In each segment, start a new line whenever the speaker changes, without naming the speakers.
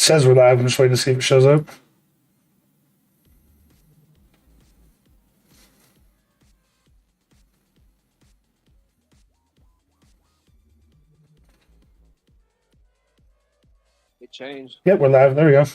says we're live. I'm just waiting to see if it shows up.
It changed.
Yep, we're live. There we go.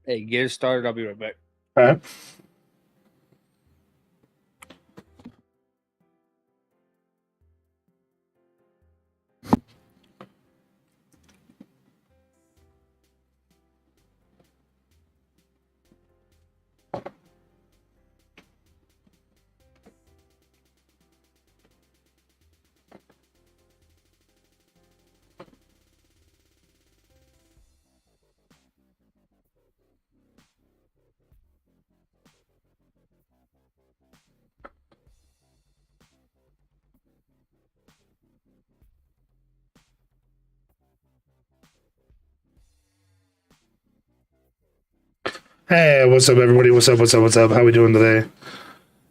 Hey, get it started. I'll be right back.
All right. Hey, what's up, everybody? What's up? What's up? What's up? How we doing today?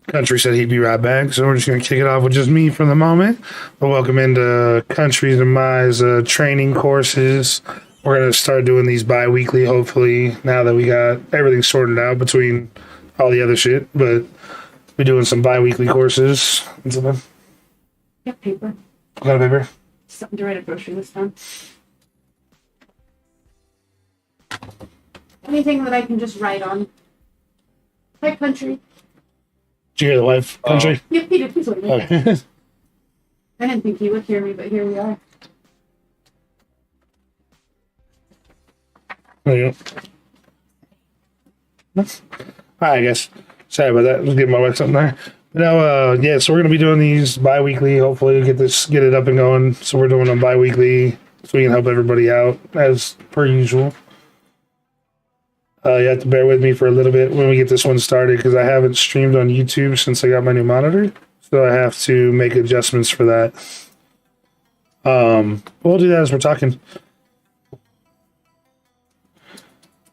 Country said he'd be right back, so we're just gonna kick it off with just me for the moment. But welcome into Country's Demise training courses. We're gonna start doing these bi-weekly, hopefully, now that we got everything sorted out between all the other shit. But we're doing some bi-weekly courses. What's up, man?
Got paper.
What kind of paper?
Something to write a grocery list on. Anything that I can just write on. Hi, Country.
Did you hear the wife? Country?
Yep, Peter, please wait.
Okay.
I didn't think he would hear me, but here we are.
There you go. All right, I guess. Sorry about that. Let's give my wife something there. But now, yeah, so we're going to be doing these bi-weekly. Hopefully get it up and going. So we're doing them bi-weekly so we can help everybody out as per usual. You have to bear with me for a little bit when we get this one started because I haven't streamed on YouTube since I got my new monitor. So I have to make adjustments for that. We'll do that as we're talking.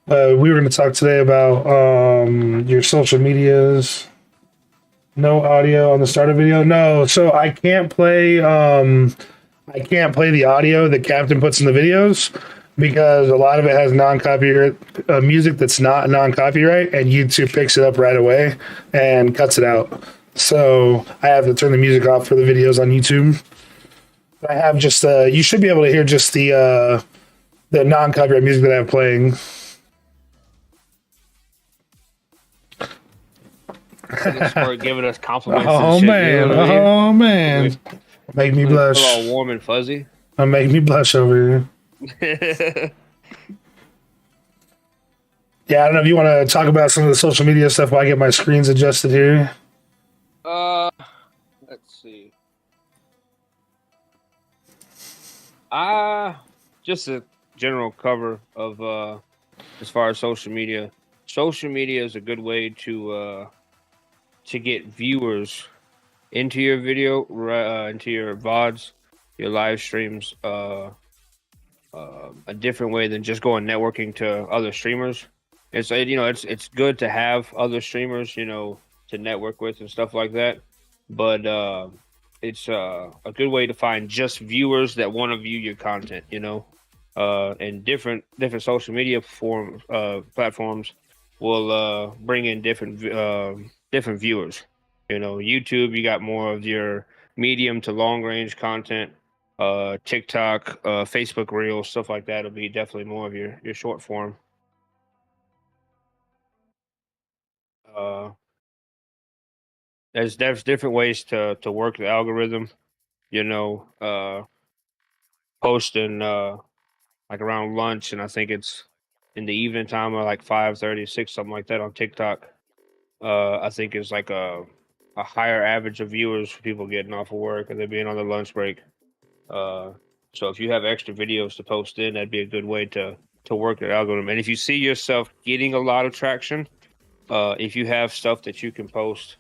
We were going to talk today about your social medias. No audio on the start of video. No, so I can't play the audio that Captain puts in the videos because a lot of it has non-copyright music that's not non-copyright, and YouTube picks it up right away and cuts it out. So I have to turn the music off for the videos on YouTube. I have just you should be able to hear just the non-copyright music that I have playing.
For giving us compliments.
Oh,
and shit,
man.
you know what I mean?
Oh, man. Make me blush.
All warm and fuzzy.
Make me blush over here. Yeah, I don't know if you want to talk about some of the social media stuff while I get my screens adjusted here.
Let's see. Just a general cover of as far as social media. Social media is a good way to get viewers into your video, into your VODs, your live streams, a different way than just going networking to other streamers. It's good to have other streamers, to network with and stuff like that. But it's a good way to find just viewers that want to view your content, and different social media platforms will bring in different viewers. YouTube, you got more of your medium to long range content. TikTok, Facebook Reels, stuff like that will be definitely more of your short form. Uh, there's different ways to work the algorithm. Posting like around lunch, and I think it's in the evening time, or like 5:30, 6, something like that on TikTok. I think is like a higher average of viewers for people getting off of work and they're being on their lunch break. Uh, so if you have extra videos to post in, that'd be a good way to work the algorithm. And if you see yourself getting a lot of traction, if you have stuff that you can post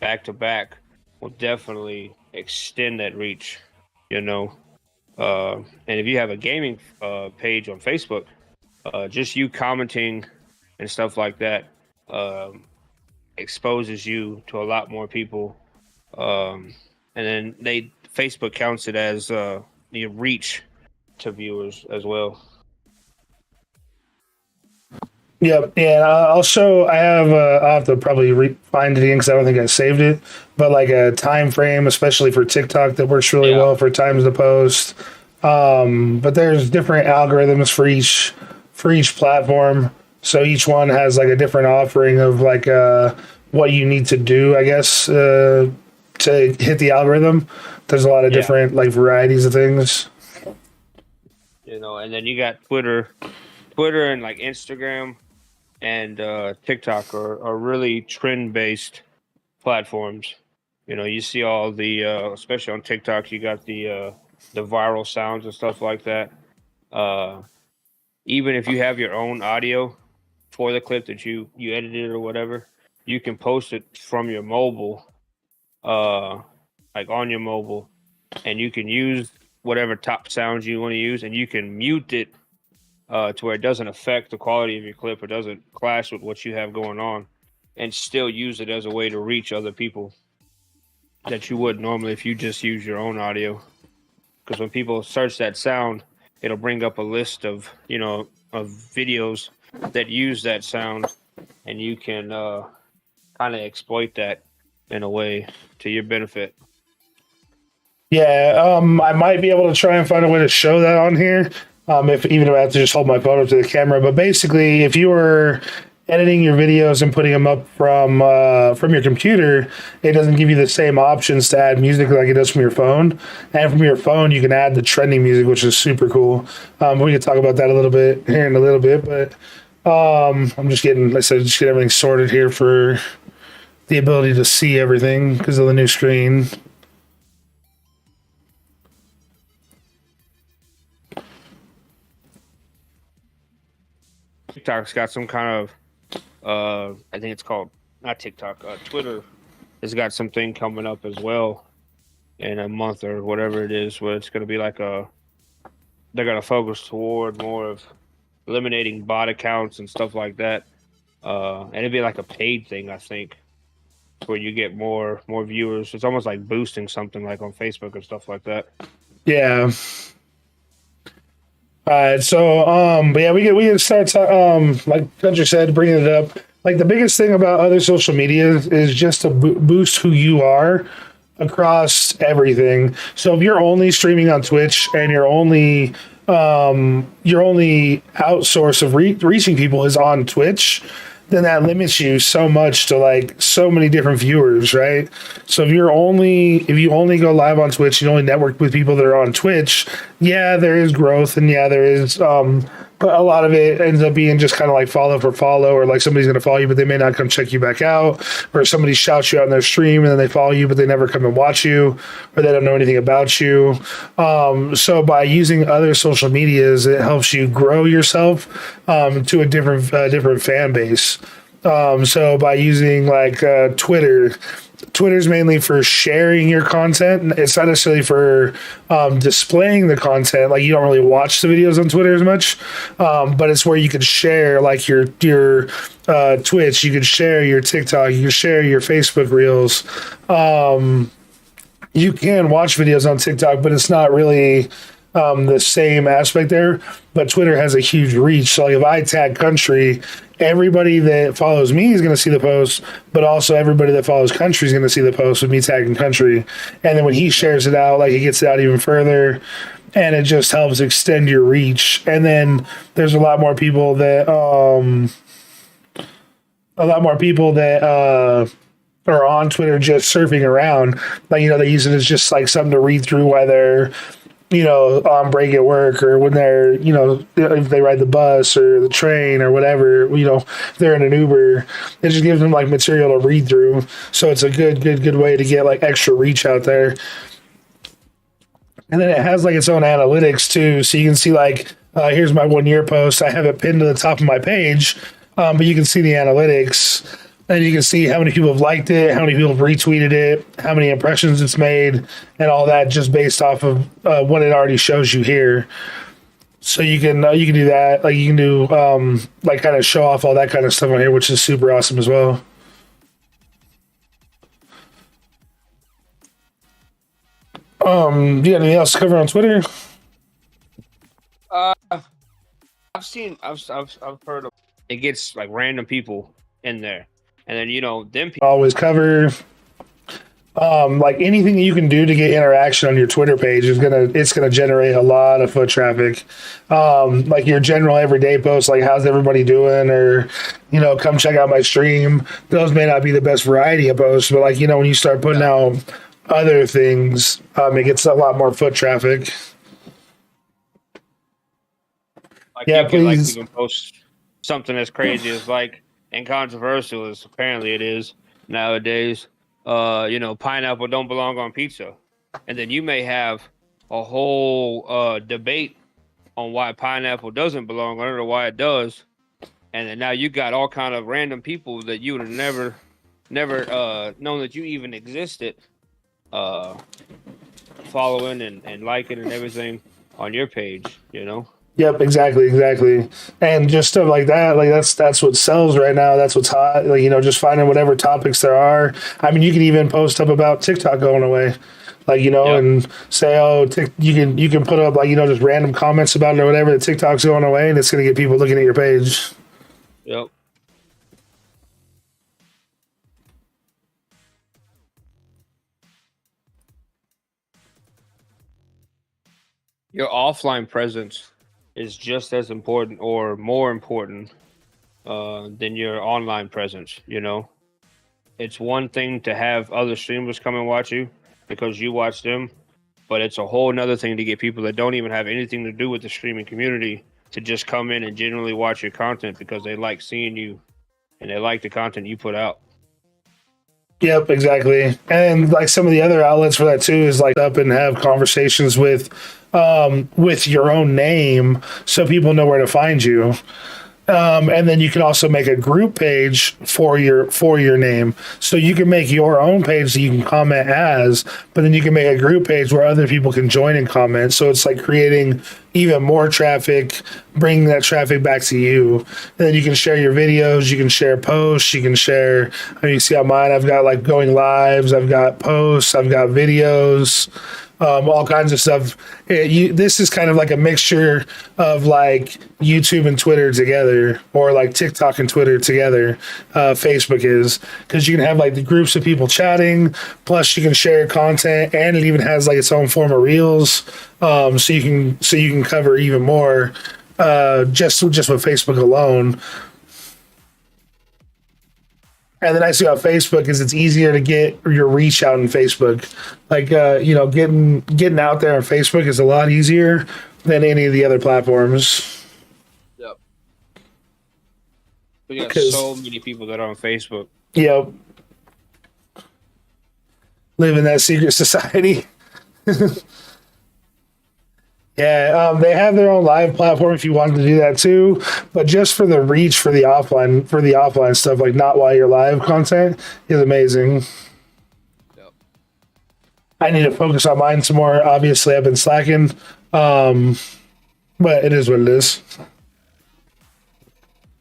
back to back, will definitely extend that reach. You know, and if you have a gaming page on Facebook, just you commenting and stuff like that exposes you to a lot more people. And then Facebook counts it as the reach to viewers as well.
Yep, yeah. And I'll show. I have. I'll have to probably find it again because I don't think I saved it. But like a time frame, especially for TikTok, that works really
Yeah.
well for times to post. But there's different algorithms for each platform. So each one has like a different offering of like what you need to do, I guess, to hit the algorithm. There's a lot of
Yeah.
different like varieties of things.
And then you got Twitter and like Instagram and TikTok are really trend based platforms. You see all the especially on TikTok, you got the viral sounds and stuff like that. Uh, Even if you have your own audio for the clip that you edited or whatever, you can post it from your mobile, uh, like on your mobile, and you can use whatever top sounds you want to use, and you can mute it to where it doesn't affect the quality of your clip, or doesn't clash with what you have going on, and still use it as a way to reach other people that you would normally if you just use your own audio. Because when people search that sound, it'll bring up a list of of videos that use that sound, and you can kind of exploit that in a way to your benefit.
Yeah, I might be able to try and find a way to show that on here. If even if I have to just hold my phone up to the camera. But basically, if you were editing your videos and putting them up from your computer, it doesn't give you the same options to add music like it does from your phone. And from your phone, you can add the trending music, which is super cool. We can talk about that a little bit here in a little bit. But I'm just getting, like I said, just get everything sorted here for the ability to see everything because of the new screen.
TikTok's got some kind of I think it's called, not TikTok, Twitter has got something coming up as well in a month or whatever it is, where it's going to be like they're going to focus toward more of eliminating bot accounts and stuff like that. And it'd be like a paid thing, I think, where you get more viewers. It's almost like boosting something like on Facebook and stuff like that.
Yeah. All right, so but yeah, we can start like Country said, bringing it up. Like the biggest thing about other social media is just to boost who you are across everything. So if you're only streaming on Twitch and your only outsource of reaching people is on Twitch, then that limits you so much to like so many different viewers, right? So if you only go live on Twitch, you only network with people that are on Twitch, yeah, there is growth, and yeah, there is but a lot of it ends up being just kind of like follow for follow, or like somebody's going to follow you, but they may not come check you back out, or somebody shouts you out in their stream and then they follow you, but they never come and watch you, or they don't know anything about you. So by using other social medias, it helps you grow yourself to a different fan base. So by using like Twitter's mainly for sharing your content. It's not necessarily for displaying the content. Like you don't really watch the videos on Twitter as much, but it's where you can share like your Twitch, you can share your TikTok, you can share your Facebook Reels. You can watch videos on TikTok, but it's not really the same aspect there, but Twitter has a huge reach. So like if I tag country, everybody that follows me is going to see the post, but also everybody that follows country is going to see the post with me tagging country. And then when he shares it out, like it gets it out even further, and it just helps extend your reach. And then there's a lot more people that are on Twitter just surfing around. Like, they use it as just like something to read through while they're, on break at work, or when they're, if they ride the bus or the train or whatever, they're in an Uber. It just gives them like material to read through. So it's a good way to get like extra reach out there. And then it has like its own analytics too. So you can see like, here's my 1 year post. I have it pinned to the top of my page, but you can see the analytics. And you can see how many people have liked it, how many people have retweeted it, how many impressions it's made, and all that just based off of what it already shows you here. So you can do that. Like you can do like kind of show off all that kind of stuff on here, which is super awesome as well. Do you got anything else to cover on Twitter?
I've heard of it gets like random people in there. And then, them people
always cover like anything that you can do to get interaction on your Twitter page it's gonna generate a lot of foot traffic. Like your general everyday posts, like how's everybody doing, or come check out my stream. Those may not be the best variety of posts, but like when you start putting out other things, it gets a lot more foot traffic.
Like you can like even post something as crazy as like, and controversial as apparently it is nowadays, pineapple don't belong on pizza. And then you may have a whole debate on why pineapple doesn't belong on it or why it does. And then now you got all kind of random people that you would have never known that you even existed, following and liking and everything on your page,
Yep, exactly. And just stuff like that, like that's what sells right now. That's what's hot. Like, just finding whatever topics there are. I mean, you can even post up about TikTok going away. Like, and say, you can put up like, just random comments about it or whatever, that TikTok's going away, and it's going to get people looking at your page.
Yep. Your offline presence is just as important or more important than your online presence. It's one thing to have other streamers come and watch you because you watch them, but it's a whole nother thing to get people that don't even have anything to do with the streaming community to just come in and genuinely watch your content because they like seeing you and they like the content you put out.
Yep, exactly. And like some of the other outlets for that too is like up and have conversations with your own name so people know where to find you. And then you can also make a group page for your name. So you can make your own page that you can comment as, but then you can make a group page where other people can join and comment. So it's like creating even more traffic, bringing that traffic back to you. And then you can share your videos, you can share posts, you can share, you see on mine, I've got like going lives, I've got posts, I've got videos. All kinds of stuff. This is kind of like a mixture of like YouTube and Twitter together, or like TikTok and Twitter together. Facebook is, because you can have like the groups of people chatting, plus you can share content, and it even has like its own form of reels. So you can cover even more just with Facebook alone. And the nice thing about Facebook is it's easier to get your reach out in Facebook. Like, getting out there on Facebook is a lot easier than any of the other platforms.
Yep. We got so many people that are on Facebook.
Yep. Live in that secret society. Yeah, they have their own live platform if you wanted to do that too, but just for the reach for the offline stuff, like not while you're live content is amazing. Yep. I need to focus on mine some more. Obviously, I've been slacking, but it is what it is.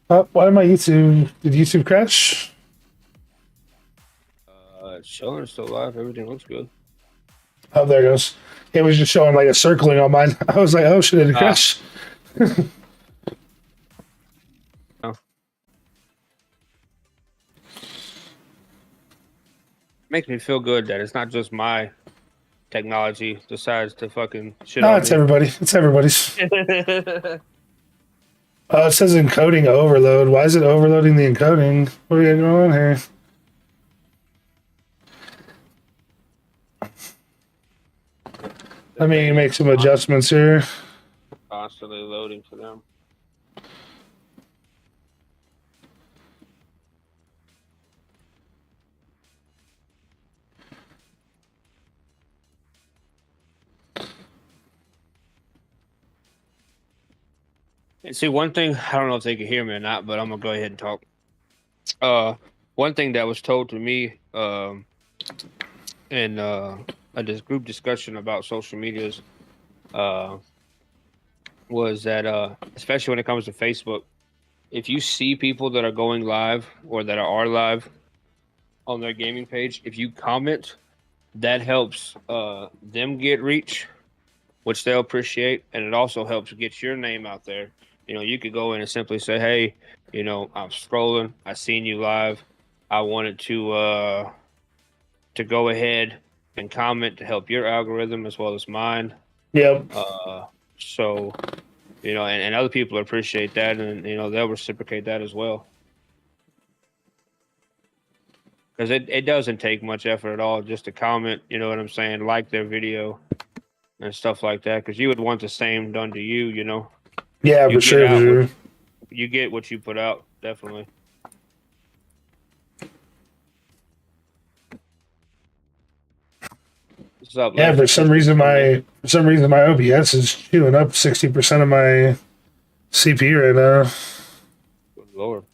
Why am I YouTube? Did YouTube crash?
It's showing, it's still live. Everything looks good.
Oh, there it goes. It was just showing like a circling on mine. I was like, oh shit, it crashed.
No. Makes me feel good that it's not just my technology decides to fucking shit
No,
on
it's
me.
everybody. It's everybody's. Oh, it says encoding overload. Why is it overloading the encoding? What are you going on here? Let me make some adjustments here.
Constantly loading for them. And see, one thing, I don't know if they can hear me or not, but I'm gonna go ahead and talk. One thing that was told to me in this group discussion about social medias uh, was that especially when it comes to Facebook, if you see people that are going live or that are live on their gaming page, if you comment, that helps them get reach, which they'll appreciate, and it also helps get your name out there. You know, you could go in and simply say, "Hey, you know, I'm scrolling. I seen you live. I wanted to go ahead and comment to help your algorithm as well as mine."
Yep.
So you know, and other people appreciate that, and you know they'll reciprocate that as well. Because it doesn't take much effort at all just to comment. You know what I'm saying? Like their video and stuff like that. Because you would want the same done to you. You know,
Yeah,
you
for
get
sure, for
out what
sure.
you get what you put out. Definitely. What's up,
Yeah,
Legend? Appreciate you coming in.
for some reason my OBS is chewing up 60% of my CPU right now.
Good Lord.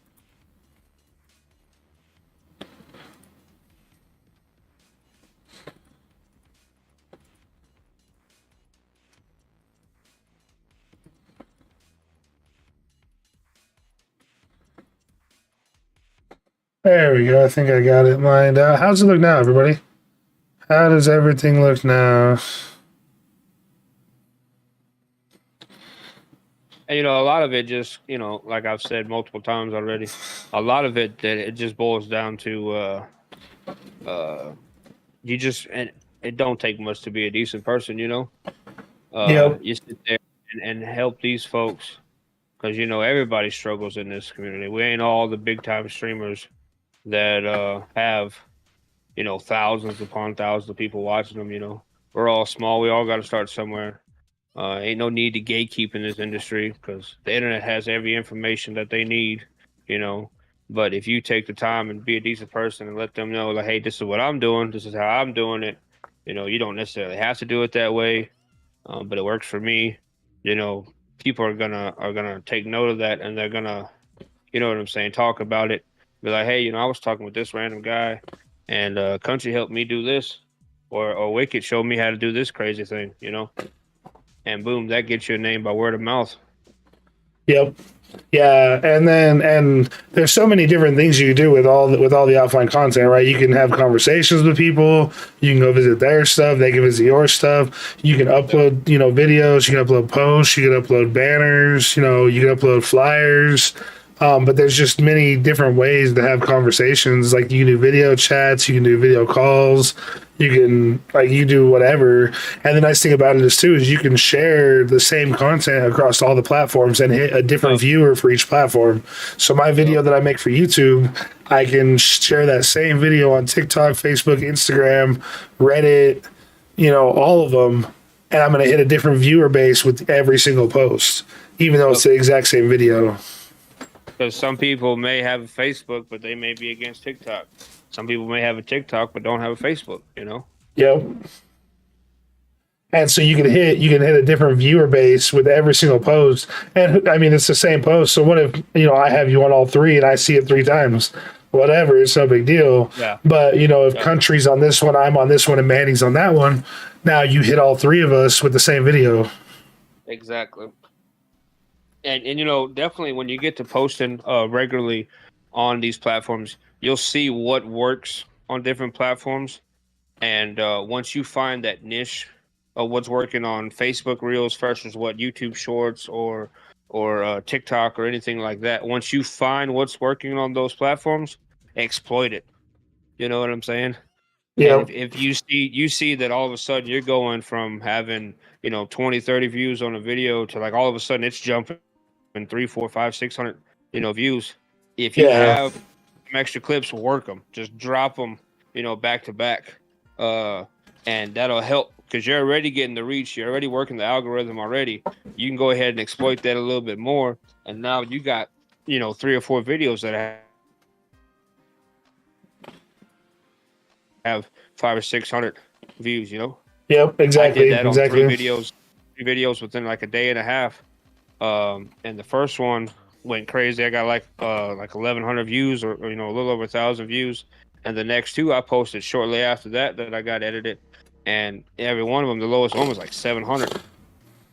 There we go. I think I got it lined out. How's it look now, everybody? How does everything look now?
And you know, a lot of it just, you know, like I've said multiple times already, a lot of it that it just boils down to uh you just and it don't take much to be a decent person, you know.
Yep.
You sit there and help these folks because you know everybody struggles in this community. We ain't all the big time streamers that have, you know, thousands upon thousands of people watching them, you know. We're all small, we all gotta start somewhere. Ain't no need to gatekeep in this industry because the internet has every information that they need, you know. But if you take the time and be a decent person and let them know, like, hey, this is what I'm doing, this is how I'm doing it, you know, you don't necessarily have to do it that way, but it works for me. You know, people are gonna take note of that and they're gonna, you know what I'm saying, talk about it. Be like, hey, you know, I was talking with this random guy, and Country helped me do this, or Wicked showed me how to do this crazy thing, you know, and boom, that gets you a name by word of mouth.
Yep. Yeah, and there's so many different things you can do with all the offline content, right? You can have conversations with people. You can go visit their stuff. They can visit your stuff. You can upload, you know, videos. You can upload posts. You can upload banners. You know, you can upload flyers. But there's just many different ways to have conversations. Like you can do video chats. You can do video calls. You can like you do whatever. And the nice thing about it is too is you can share the same content across all the platforms and hit a different viewer for each platform. So my video that I make for YouTube, I can share that same video on TikTok, Facebook, Instagram, Reddit, you know, all of them. And I'm going to hit a different viewer base with every single post, even though it's the exact same video.
Because some people may have a Facebook, but they may be against TikTok. Some people may have a TikTok, but don't have a Facebook, you know?
Yep. And so you can hit a different viewer base with every single post. And I mean, it's the same post. So what if, you know, I have you on all three and I see it three times? Whatever, it's no big deal.
Yeah.
But, you know, if Country's on this one, I'm on this one, and Manny's on that one, now you hit all three of us with the same video.
Exactly. And you know, definitely when you get to posting regularly on these platforms, you'll see what works on different platforms And once you find that niche of what's working on Facebook Reels versus what YouTube Shorts or TikTok or anything like that, once you find what's working on those platforms, exploit it. You know what I'm saying? And
Yep.
if you see that all of a sudden you're going from having 20, 30 views on a video to like all of a sudden it's jumping 3, 4, 5, 600 views. If you
Yeah.
have some extra clips, work them. Just drop them, back to back, uh, and that'll help because you're already getting the reach. You're already working the algorithm already. You can go ahead and exploit that a little bit more, and now you got 3 or 4 videos that have 5 or 600 views.
Yep.
I did
Exactly.
that on three
Exactly.
videos, within like a day and a half. And the first one went crazy. I got like 1,100 views, or a little over 1,000 views. And the next two I posted shortly after that I got edited, and every one of them, the lowest one was like 700.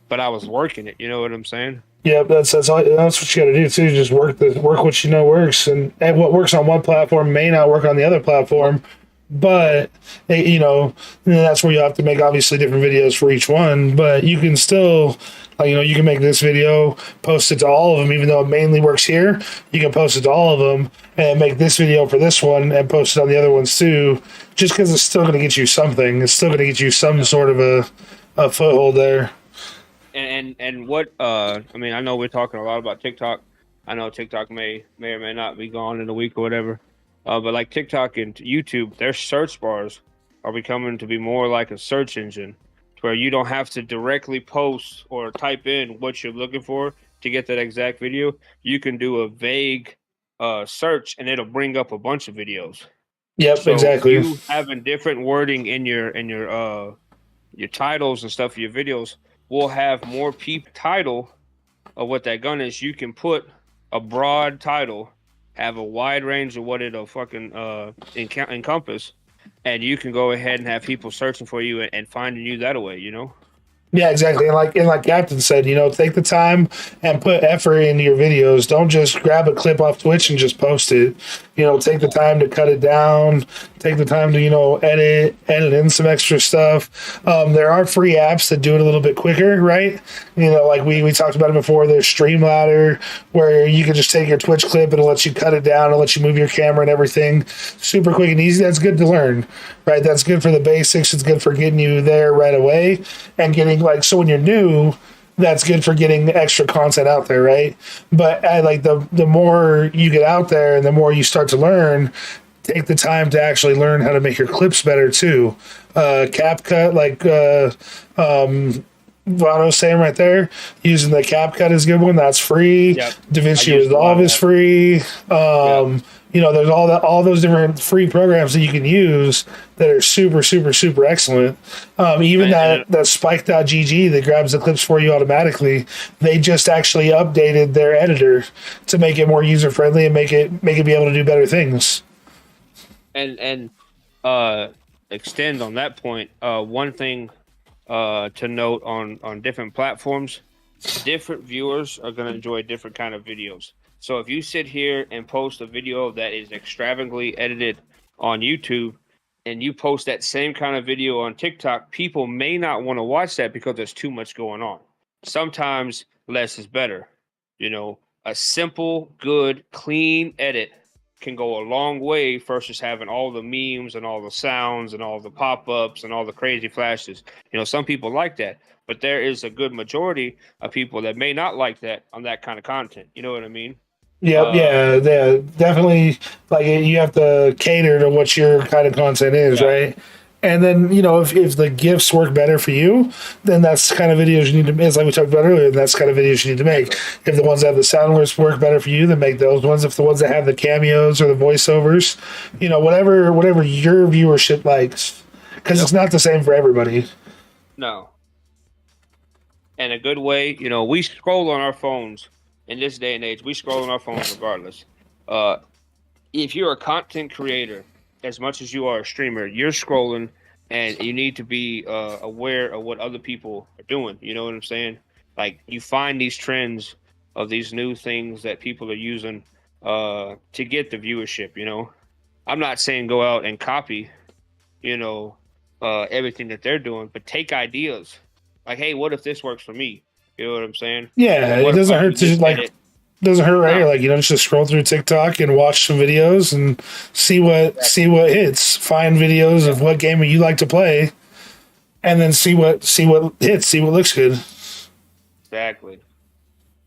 But I was working it. You know what I'm saying?
Yep, that's what you got to do too. Just work what you know works, and what works on one platform may not work on the other platform. But that's where you have to make obviously different videos for each one. But you can still, like, you can make this video, post it to all of them, even though it mainly works here. You can post it to all of them and make this video for this one and post it on the other ones too. Just because it's still going to get you something. It's still going to get you some sort of a foothold there.
And what I mean, I know we're talking a lot about TikTok. I know TikTok may or may not be gone in a week or whatever. But like TikTok and YouTube, their search bars are becoming to be more like a search engine, where you don't have to directly post or type in what you're looking for to get that exact video. You can do a vague search, and it'll bring up a bunch of videos.
Yep,
So
exactly.
you having different wording in your titles and stuff for your videos will have more people title of what that gun is. You can put a broad title, have a wide range of what it'll fucking encompass, and you can go ahead and have people searching for you and finding you that way.
Yeah, exactly. And like Captain said, take the time and put effort into your videos. Don't just grab a clip off Twitch and just post it. Take the time to cut it down. Take the time to edit in some extra stuff. There are free apps that do it a little bit quicker, right? Like we talked about it before. There's Streamladder, where you can just take your Twitch clip and it'll let you cut it down and let you move your camera and everything super quick and easy. That's good to learn, right? That's good for the basics. It's good for getting you there right away and getting, like, so when you're new, that's good for getting extra content out there, right? But like the more you get out there and the more you start to learn, take the time to actually learn how to make your clips better too. CapCut, like Vano's saying right there, using the CapCut is a good one. That's free.
Yep. I
DaVinci
used a lot
Resolve
of
is
that.
free.
Yep.
There's all those different free programs that you can use that are super, super, super excellent. Even
And
that Spike.gg that grabs the clips for you automatically, they just actually updated their editor to make it more user friendly and make it be able to do better things.
and uh extend on that point. One thing to note on different platforms, different viewers are going to enjoy different kind of videos. So if you sit here and post a video that is extravagantly edited on YouTube and you post that same kind of video on TikTok, people may not want to watch that because there's too much going on. Sometimes less is better. A simple, good, clean edit can go a long way versus having all the memes and all the sounds and all the pop-ups and all the crazy flashes. Some people like that, but there is a good majority of people that may not like that on that kind of content. You know what I mean?
Yep,
Uh,
yeah, definitely. Like, you have to cater to what your kind of content is,
yeah,
right? And then, if the gifts work better for you, then that's the kind of videos you need to make. It's like we talked about earlier, that's the kind of videos you need to make.
exactly.
If the ones that have the sound work better for you, then make those ones. If the ones that have the cameos or the voiceovers, whatever your viewership likes, because
Yep.
it's not the same for everybody.
No. And a good way, we scroll on our phones in this day and age. We scroll on our phones regardless. Uh, if you're a content creator, as much as you are a streamer, you're scrolling, and you need to be aware of what other people are doing. You know what I'm saying? Like, you find these trends of these new things that people are using to get the viewership. I'm not saying go out and copy, you know, everything that they're doing, but take ideas. Like, hey, what if this works for me? You know what I'm saying?
Yeah,
Or
it
what if I
doesn't
do
hurt to
this
like
edit?
doesn't hurt right here.
No,
Like just scroll through TikTok and watch some videos and see what hits. Find videos
yeah,
of what game you like to play, and then see what hits. See what looks good.
exactly.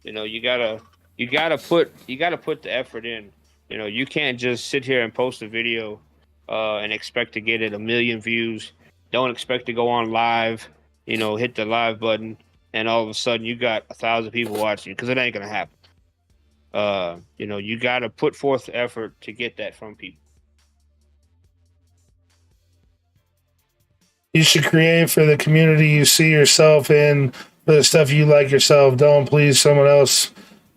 You know, you gotta put the effort in. You know, you can't just sit here and post a video and expect to get it a million views. Don't expect to go on live. You know, hit the live button, and all of a sudden you got 1,000 people watching because it ain't gonna happen. You know, you gotta put forth the effort to get that from people.
You should create for the community you see yourself in, for the stuff you like yourself. Don't please someone else.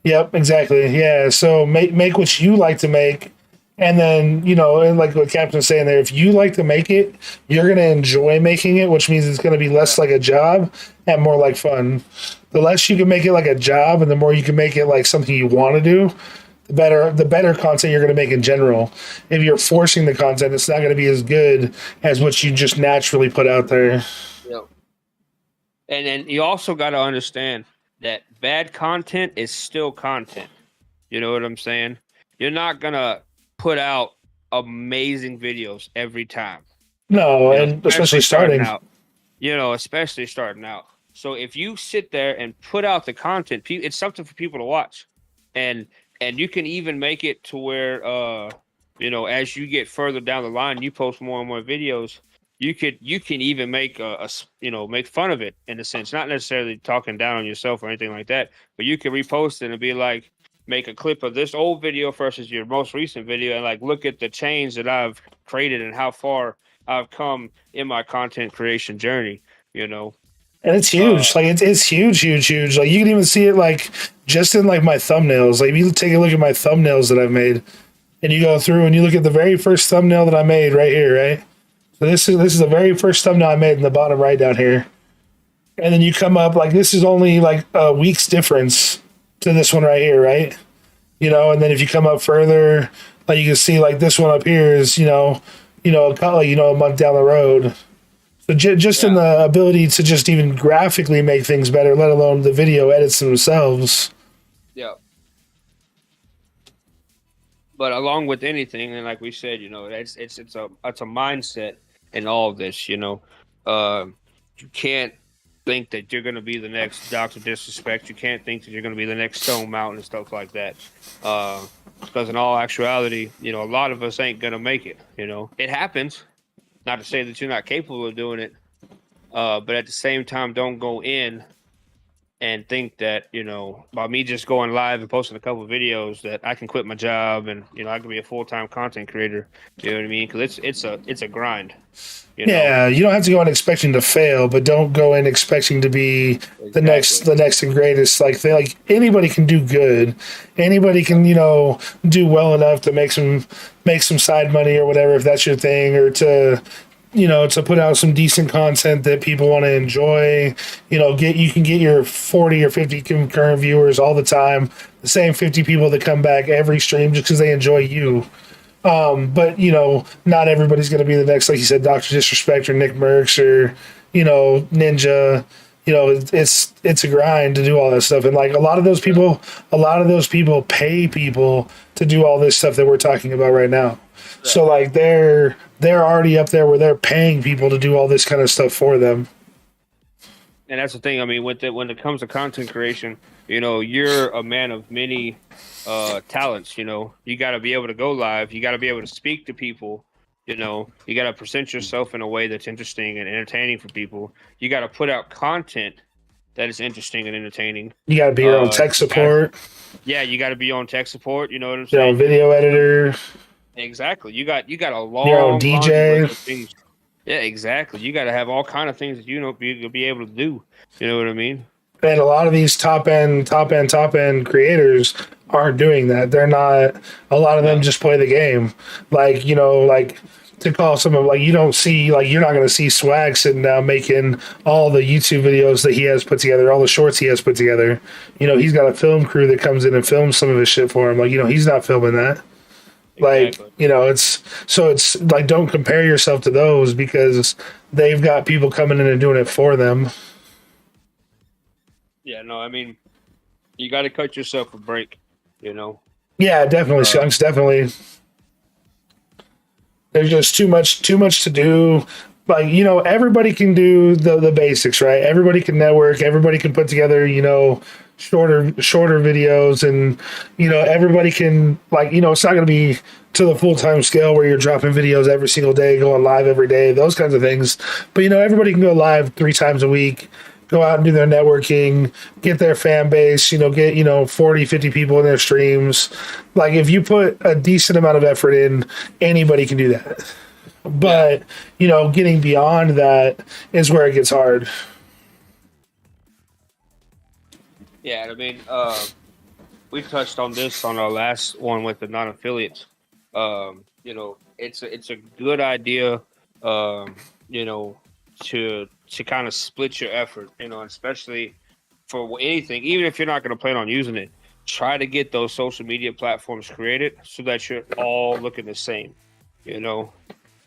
Yep, exactly. Yeah. So make what you like to make. And then, and like what Captain's saying there, if you like to make it, you're gonna enjoy making it, which means it's gonna be less like a job and more like fun. The less you can make it like a job and the more you can make it like something you want to do, the better content you're going to make in general. If you're forcing the content, it's not going to be as good as what you just naturally put out there.
Yeah. And then you also got to understand that bad content is still content. You know what I'm saying? You're not gonna put out amazing videos every time.
No,
You know,
and especially
especially starting
starting.
out. You know, especially starting out. So if you sit there and put out the content, it's something for people to watch, and you can even make it to where as you get further down the line, you post more and more videos. You can even make make fun of it in a sense, not necessarily talking down on yourself or anything like that, but you can repost it and be like, make a clip of this old video versus your most recent video, and like look at the change that I've created and how far I've come in my content creation journey. You know,
And it's
uh,
huge. Like it's huge, huge, huge. Like you can even see it like just in like my thumbnails. Like if you take a look at my thumbnails that I've made and you go through and you look at the very first thumbnail that I made right here, right? So this is the very first thumbnail I made in the bottom right down here. And then you come up like this is only like a week's difference to this one right here, right? And then if you come up further, like you can see like this one up here is, a month down the road. So just in
yeah,
the ability to just even graphically make things better, let alone the video edits themselves.
yeah. But along with anything, and like we said, it's a mindset in all of this. You can't think that you're going to be the next Doctor Disrespect. You can't think that you're going to be the next Stone Mountain and stuff like that. Because in all actuality, a lot of us ain't going to make it. It happens. Not to say that you're not capable of doing it, but at the same time, don't go in and think that by me just going live and posting a couple of videos that I can quit my job and I can be a full-time content creator. You know what I mean? Because it's a grind. You know
Yeah, you don't have to go in expecting to fail, but don't go in expecting to be
exactly.
the next and greatest. Like anybody can do good. Anybody can, do well enough to make some side money or whatever if that's your thing, or to put out some decent content that people want to enjoy. You can get your 40 or 50 concurrent viewers all the time, the same 50 people that come back every stream just because they enjoy you. But not everybody's going to be the next, like you said, Doctor Disrespect or Nick Merckx or Ninja. It's a grind to do all that stuff, and like a lot of those people pay people to do all this stuff that we're talking about right now. So
Exactly.
like they're already up there where they're paying people to do all this kind of stuff for them.
And that's the thing. I mean, when it comes to content creation, you're a man of many talents. You got to be able to go live. You got to be able to speak to people. You got to present yourself in a way that's interesting and entertaining for people. You got to put out content that is interesting and entertaining.
You got to be your own tech
You got to,
support,
yeah, you got to be on tech support. You know what I'm
your own
saying?
video editor,
Exactly. You got a
your own
long laundry
DJ.
list of things. Yeah, exactly. You got to have all kind of things that you'll be able to do. You know what I mean?
And a lot of these top end creators aren't doing that. They're not. A lot of them
No,
just play the game. Like to call someone like you don't see like you're not going to see Swag sitting down making all the YouTube videos that he has put together, all the shorts he has put together. He's got a film crew that comes in and films some of his shit for him. Like he's not filming that. Like
exactly.
it's like don't compare yourself to those because they've got people coming in and doing it for them.
Yeah, no, I mean, you got to cut yourself a break, you know.
Yeah, definitely, Skunks. Definitely. There's just too much to do. Like, everybody can do the basics, right? Everybody can network. Everybody can put together, shorter videos, and everybody can, like, it's not going to be to the full-time scale where you're dropping videos every single day, going live every day, those kinds of things. But everybody can go live 3 times a week, go out and do their networking, get their fan base, get 40, 50 people in their streams. Like, if you put a decent amount of effort in, anybody can do that. But getting beyond that is where it gets hard.
Yeah, I mean, we touched on this on our last one with the non-affiliates. It's a good idea, to kind of split your effort, especially for anything, even if you're not going to plan on using it. Try to get those social media platforms created so that you're all looking the same.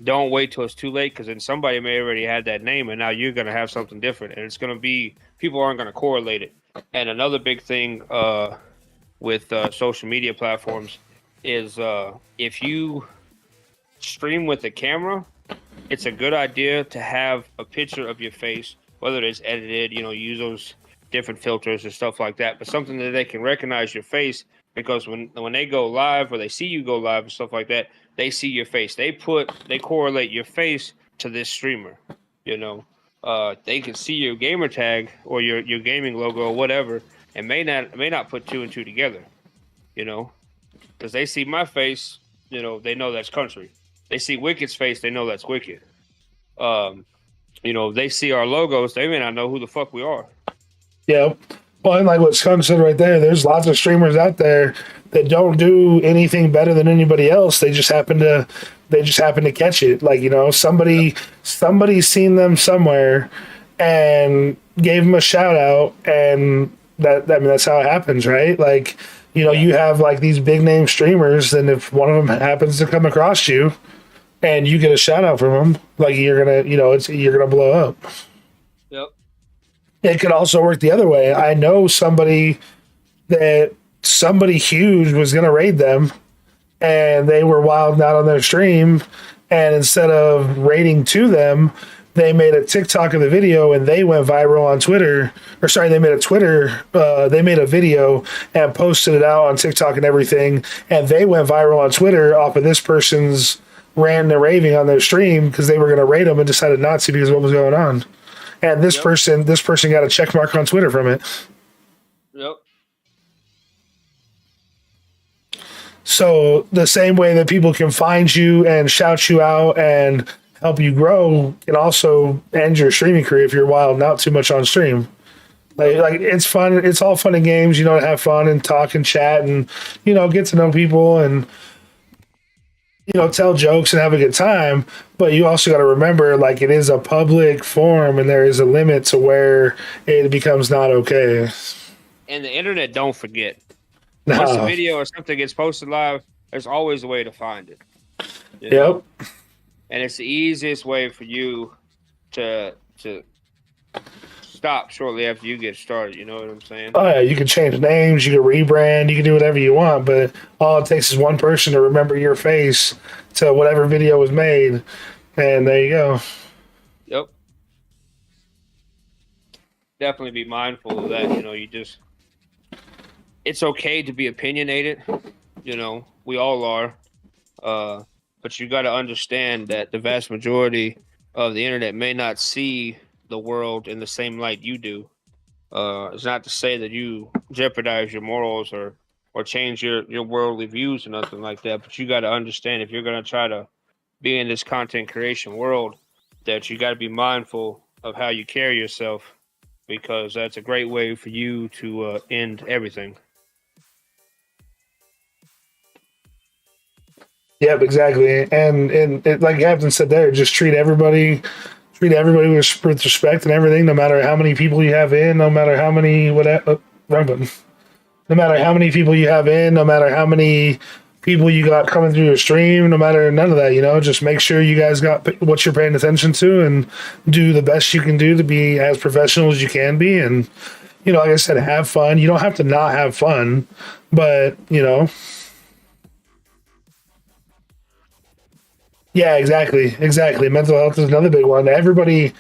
Don't wait till it's too late, because then somebody may already had that name and now you're going to have something different, and it's going to be, people aren't going to correlate it. And another big thing with social media platforms is if you stream with a camera, it's a good idea to have a picture of your face, whether it's edited, use those different filters and stuff like that, but something that they can recognize your face, because when they go live or they see you go live and stuff like that, they see your face. They correlate your face to this streamer. They can see your gamer tag or your gaming logo or whatever, and may not put 2 and 2 together. Because they see my face, they know that's Country. They see Wicked's face, they know that's Wicked. They see our logos, they may not know who the fuck we are.
Yeah. Well, and like what Skunk said right there, there's lots of streamers out there that don't do anything better than anybody else. They just happen to catch it. Like, somebody's seen them somewhere and gave them a shout out, and that's how it happens, right? Like, you have like these big name streamers, and if one of them happens to come across you and you get a shout out from them, like, you're gonna blow up.
Yep.
It could also work the other way. I know somebody huge was going to raid them, and they were wilding out on their stream, and instead of raiding to them, they made a TikTok of the video and they went viral on Twitter. Or sorry, they made a video and posted it out on TikTok and everything, and they went viral on Twitter off of this person's ranting and raving on their stream because they were going to raid them and decided not to because of what was going on. And this person got a check mark on Twitter from it.
Yep.
So the same way that people can find you and shout you out and help you grow can also end your streaming career if you're wilding out too much on stream. Like it's fun. It's all fun and games, to have fun and talk and chat and, get to know people and, tell jokes and have a good time. But you also got to remember, like, it is a public forum and there is a limit to where it becomes not okay.
And the internet don't forget.
No.
Once a video or something gets posted live, there's always a way to find it.
Yep.
And it's the easiest way for you to stop shortly after you get started. You know what I'm saying?
Oh yeah, you can change names, you can rebrand, you can do whatever you want, but all it takes is one person to remember your face to whatever video was made, and there you go.
Yep. Definitely be mindful of that. It's okay to be opinionated. We all are. But you got to understand that the vast majority of the internet may not see the world in the same light you do. It's not to say that you jeopardize your morals or change your worldly views or nothing like that. But you got to understand, if you're going to try to be in this content creation world, that you got to be mindful of how you carry yourself, because that's a great way for you to end everything.
Yep, exactly. And it, like Captain said there, just treat everybody with respect and everything, no matter how many people you have in, no matter how many wrong button. No matter how many people you have in, no matter how many people you got coming through your stream, no matter none of that, just make sure you guys got what you're paying attention to and do the best you can do to be as professional as you can be. And, like I said, have fun. You don't have to not have fun, but, yeah, exactly. Exactly. Mental health is another big one. Everybody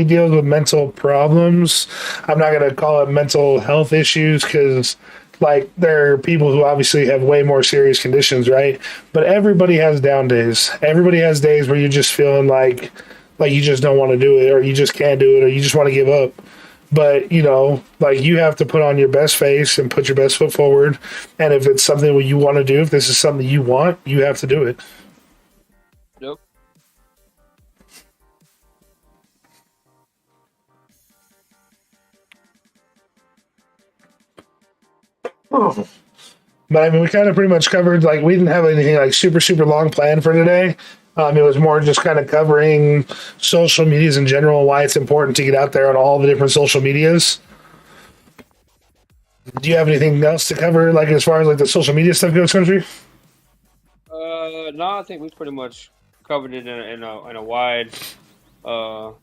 deals with mental problems. I'm not going to call it mental health issues because like there are people who obviously have way more serious conditions, right? But everybody has down days. Everybody has days where you're just feeling like you just don't want to do it, or you just can't do it, or you just want to give up. But like you have to put on your best face and put your best foot forward. And if it's something what you want to do, if this is something you want, you have to do it.
Yep.
Oh. But I mean, we kind of pretty much covered, like, we didn't have anything like super, super long planned for today. It was more just kind of covering social medias in general and why it's important to get out there on all the different social medias. Do you have anything else to cover, like as far as like the social media stuff goes, Country?
No, I think we pretty much covered it in a wide point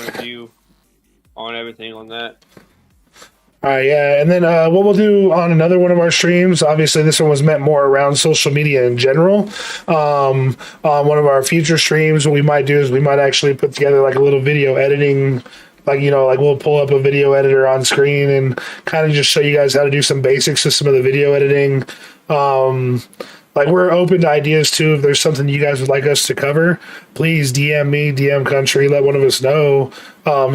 of view on everything on that.
All right, yeah, and then what we'll do on another one of our streams, obviously this one was meant more around social media in general. On one of our future streams, what we might do is we might actually put together like a little video editing, like we'll pull up a video editor on screen and kind of just show you guys how to do some basics of some of the video editing. Like we're open to ideas too. If there's something you guys would like us to cover, please DM me, DM Country, let one of us know,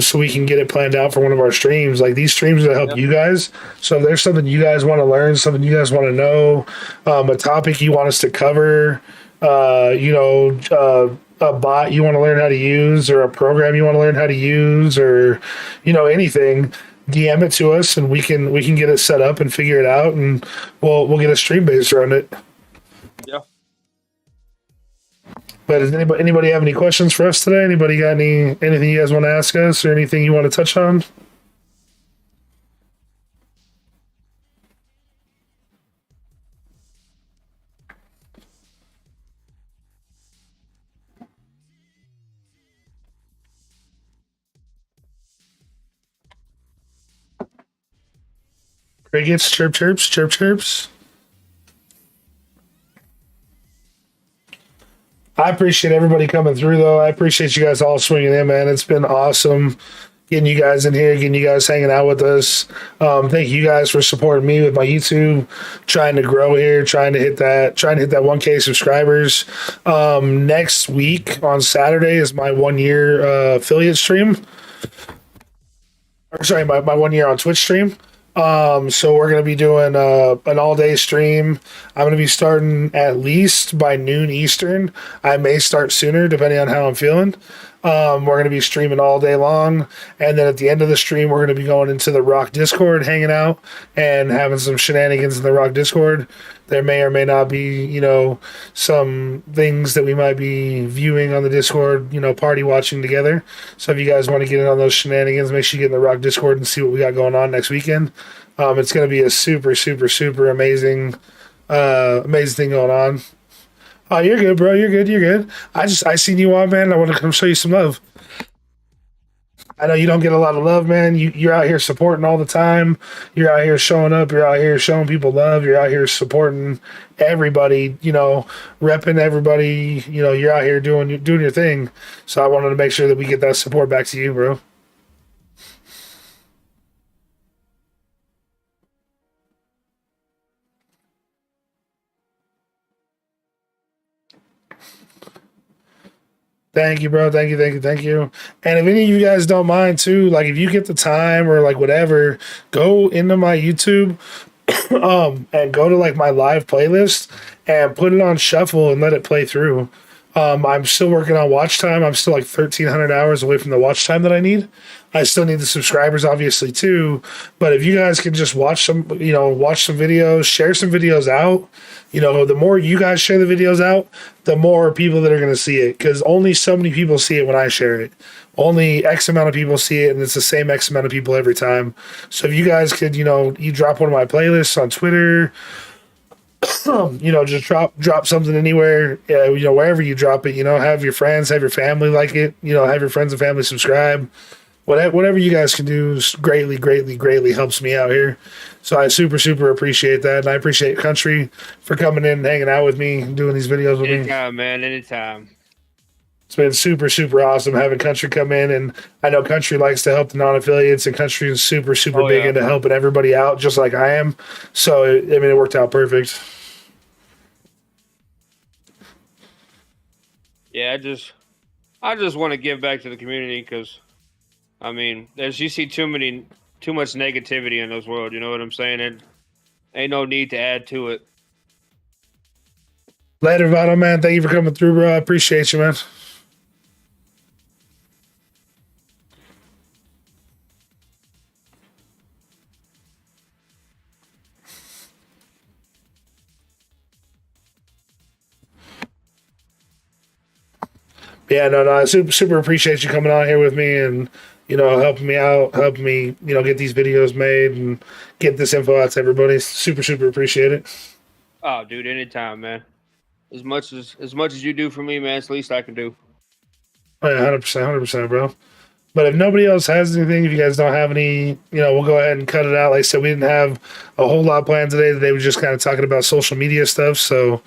so we can get it planned out for one of our streams. Like these streams will help you guys. So if there's something you guys want to learn, something you guys want to know, a topic you want us to cover, a bot you want to learn how to use, or a program you want to learn how to use, or anything, DM it to us and we can get it set up and figure it out, and we'll get a stream based around it.
Yeah.
But does anybody have any questions for us today? Anybody got anything you guys want to ask us, or anything you want to touch on? Crickets, chirp chirps, chirp chirps. I appreciate everybody coming through, though. I appreciate you guys all swinging in, man. It's been awesome getting you guys in here, getting you guys hanging out with us. Thank you guys for supporting me with my YouTube, trying to grow here, trying to hit that 1K subscribers. Next week on Saturday is my 1 year affiliate stream. Or sorry, my 1 year on Twitch stream. So we're going to be doing an all-day stream. I'm going to be starting at least by noon Eastern. I may start sooner depending on how I'm feeling. We're going to be streaming all day long, and then at the end of the stream, we're going to be going into the Rock Discord, hanging out and having some shenanigans in the Rock Discord. There may or may not be, some things that we might be viewing on the Discord, party watching together. So if you guys want to get in on those shenanigans, make sure you get in the Rock Discord and see what we got going on next weekend. It's going to be a super, super, super amazing thing going on. Oh, you're good, bro. You're good. You're good. I seen you on, man. I want to come show you some love. I know you don't get a lot of love, man. You're out here supporting all the time. You're out here showing up. You're out here showing people love. You're out here supporting everybody, repping everybody. You're out here doing your thing. So I wanted to make sure that we get that support back to you, bro. Thank you, bro. Thank you, thank you, thank you. And if any of you guys don't mind too, like if you get the time or like whatever, go into my YouTube and go to like my live playlist and put it on shuffle and let it play through. I'm still working on watch time. I'm still like 1,300 hours away from the watch time that I need. I still need the subscribers, obviously, too. But if you guys can just watch some videos, share some videos out. The more you guys share the videos out, the more people that are going to see it. Because only so many people see it when I share it. Only X amount of people see it, and it's the same X amount of people every time. So if you guys could, you drop one of my playlists on Twitter, just drop something anywhere, wherever you drop it, have your friends, have your family like it, have your friends and family subscribe. Whatever you guys can do is greatly, greatly, greatly helps me out here. So I super, super appreciate that. And I appreciate Country for coming in and hanging out with me and doing these videos with me.
Anytime, man. Anytime.
It's been super, super awesome having Country come in. And I know Country likes to help the non-affiliates, and Country is super, super big into helping everybody out, just like I am. So, it worked out perfect.
Yeah, I just want to give back to the community because, as you see too much negativity in this world, you know what I'm saying? And ain't no need to add to it.
Later, Vado, man. Thank you for coming through, bro. I appreciate you, man. Yeah, no, I super appreciate you coming on here with me and, helping me out, helping me, get these videos made and get this info out to everybody. Super, super appreciate it.
Oh, dude, anytime, man. As much as you do for me, man, it's the least I can do.
Oh, yeah, 100%, bro. But if nobody else has anything, if you guys don't have any, we'll go ahead and cut it out. Like I said, we didn't have a whole lot planned today. Today we're just kind of talking about social media stuff. So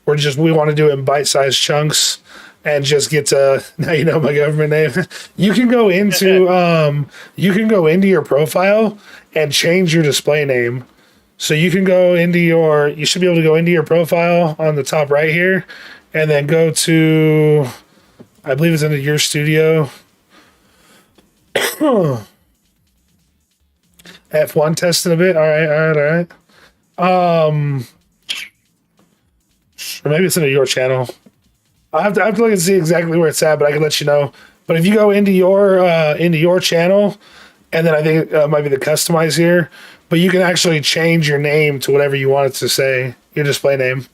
we want to do it in bite-sized chunks and just get to, now you know my government name. You can go into your profile and change your display name. So you can go into you should be able to go into your profile on the top right here and then go to, I believe it's into your studio. F1 testing a bit. All right. Or maybe it's into your channel. I have to look and see exactly where it's at, but I can let you know. But if you go into your channel, and then I think it might be the customize here, but you can actually change your name to whatever you want it to say, your display name.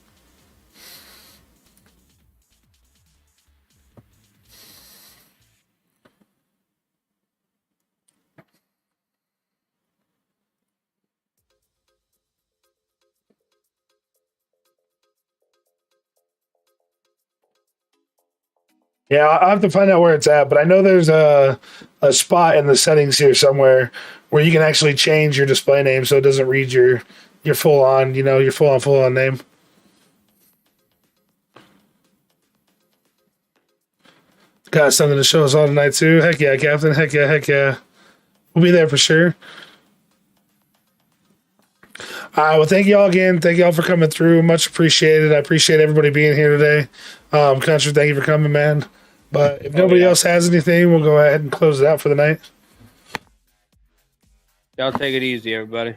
Yeah, I'll have to find out where it's at, but I know there's a spot in the settings here somewhere where you can actually change your display name so it doesn't read your full on, your full on name. Got something to show us all tonight too. Heck yeah, Captain. Heck yeah. We'll be there for sure. All right, well, thank y'all again. Thank y'all for coming through. Much appreciated. I appreciate everybody being here today. Country, thank you for coming, man. But if nobody else has anything, we'll go ahead and close it out for the night.
Y'all take it easy, everybody.